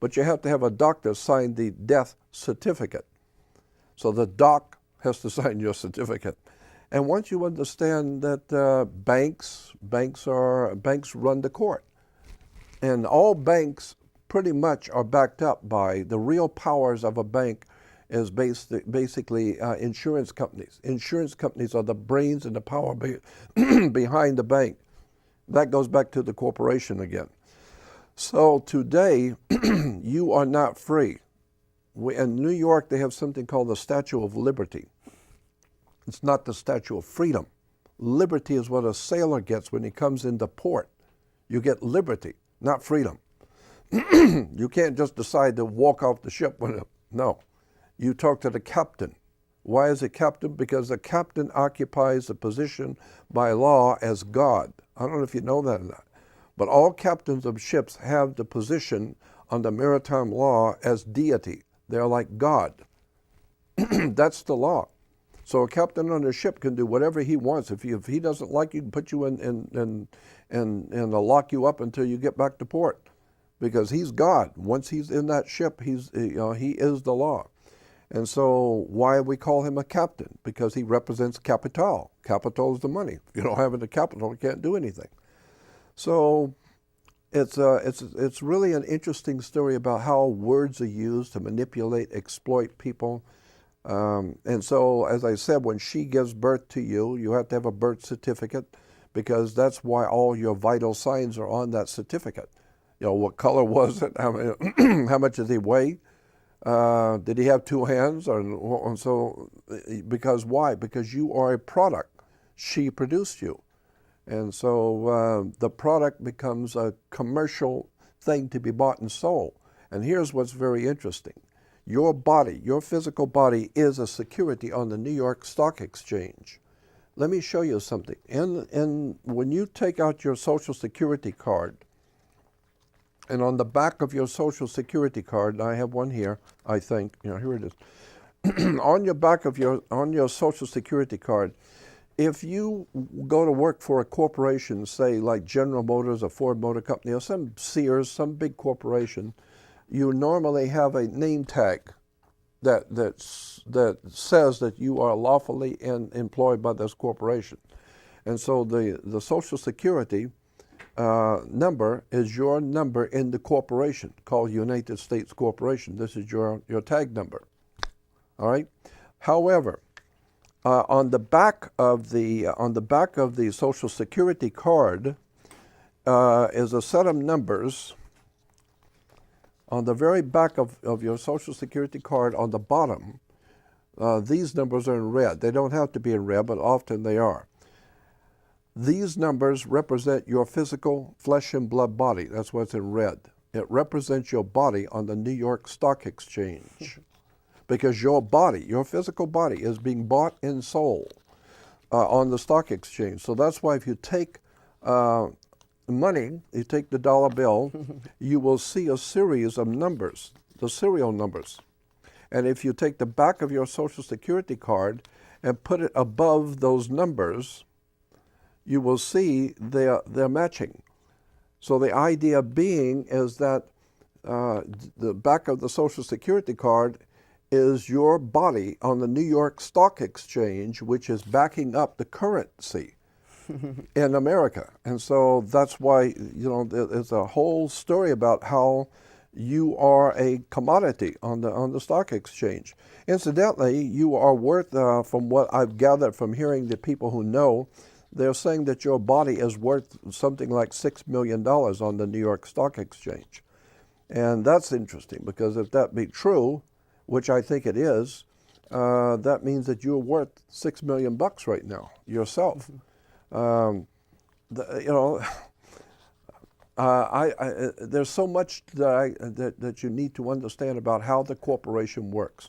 but you have to have a doctor sign the death certificate. So the doc has to sign your certificate. And once you understand that banks run the court, and all banks pretty much are backed up by the real powers of a bank is basically insurance companies. Insurance companies are the brains and the power behind the bank. That goes back to the corporation again. So today, you are not free. In New York, they have something called the Statue of Liberty. It's not the Statue of Freedom. Liberty is what a sailor gets when he comes into port. You get liberty, not freedom. You can't just decide to walk off the ship no. You talk to the captain. Why is it captain? Because the captain occupies the position by law as God. I don't know if you know that or not. But all captains of ships have the position under maritime law as deity. They're like God. That's the law. So a captain on a ship can do whatever he wants. If he doesn't like you, he can put you in and lock you up until you get back to port, because he's God. Once he's in that ship, he is the law. And so why we call him a captain? Because he represents capital. Capital is the money. If you don't have the capital, you can't do anything. So it's really an interesting story about how words are used to manipulate, exploit people. And so, as I said, when she gives birth to you, you have to have a birth certificate, because that's why all your vital signs are on that certificate. You know, what color was it? How much did he weigh? Did he have two hands? And so, because why? Because you are a product. She produced you. And so the product becomes a commercial thing to be bought and sold. And here's what's very interesting. Your body, your physical body, is a security on the New York Stock Exchange. Let me show you something. When you take out your Social Security card, and on the back of your Social Security card, and I have one here, I think, here it is. On your Social Security card, if you go to work for a corporation, say like General Motors or Ford Motor Company or some Sears, some big corporation, you normally have a name tag that says that you are lawfully employed by this corporation. And so the Social Security number is your number in the corporation called United States Corporation. This is your tag number. All right. However, on the back of the Social Security card is a set of numbers. On the very back of your Social Security card, on the bottom, these numbers are in red. They don't have to be in red, but often they are. These numbers represent your physical flesh and blood body. That's what's in red. It represents your body on the New York Stock Exchange. Because your body, your physical body, is being bought and sold on the stock exchange. So that's why if you take money, you take the dollar bill, you will see a series of numbers, the serial numbers. And if you take the back of your Social Security card and put it above those numbers, you will see they're matching. So the idea being is that the back of the Social Security card is your body on the New York Stock Exchange, which is backing up the currency in America. And so that's why, there's a whole story about how you are a commodity on the stock exchange. Incidentally, you are worth, from what I've gathered from hearing the people who know, they're saying that your body is worth something like $6 million on the New York Stock Exchange. And that's interesting, because if that be true, which I think it is, that means that you're worth $6 million right now yourself. There's so much that you need to understand about how the corporation works.